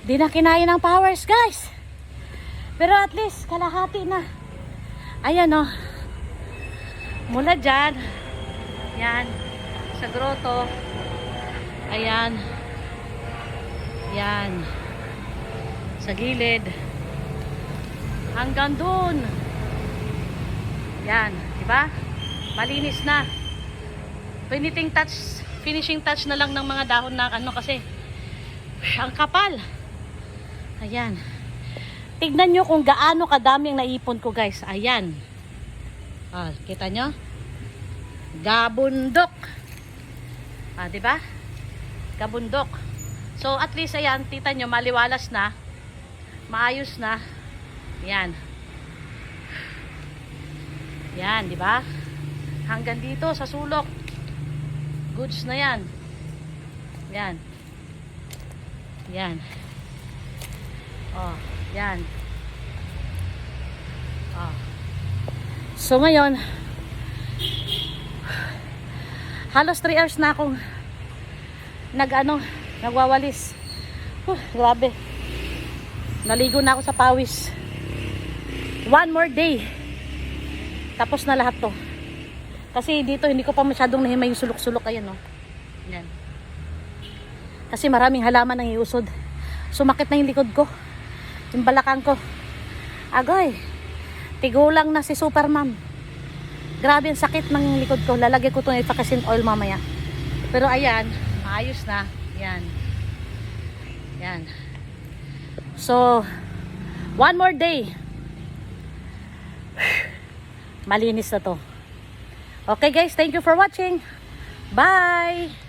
Di na kinaya ng powers, guys. Pero at least kalahati na. Ayan o. Mula dyan. Yan. Sa grotto. Ayan. Yan. Sa gilid. Hanggang dun. Yan. Diba? Malinis na. Finishing touch na lang ng mga dahon na ano kasi ang kapal. Ayan. Tignan nyo kung gaano kadaming naipon ko, guys. Ayan. Ah, kita nyo? Gabundok. Ah, diba? Gabundok. So, at least, ayan, tita nyo, maliwalas na. Maayos na. Yan. Yan, diba? Hanggang dito, sa sulok. Goods na yan. Yan. Yan. Oh, yan. Oh. So, ngayon, halos 3 hours na akong nagwawalis. Grabe. Naligo na ako sa pawis. 1 more day. Tapos na lahat to. Kasi dito hindi ko pa masyadong nahimay yung sulok-sulok. Ayan, no? Yan. Kasi maraming halaman ang iusod. Sumakit na yung likod ko. Yung balakang ko. Agoy. Tigulang na si Superman. Grabe ang sakit ng likod ko. Lalagay ko itong ipacasin oil mamaya. Pero ayan, maayos na. Yan. Yan. So, 1 more day. Malinis na to. Okay guys, thank you for watching. Bye!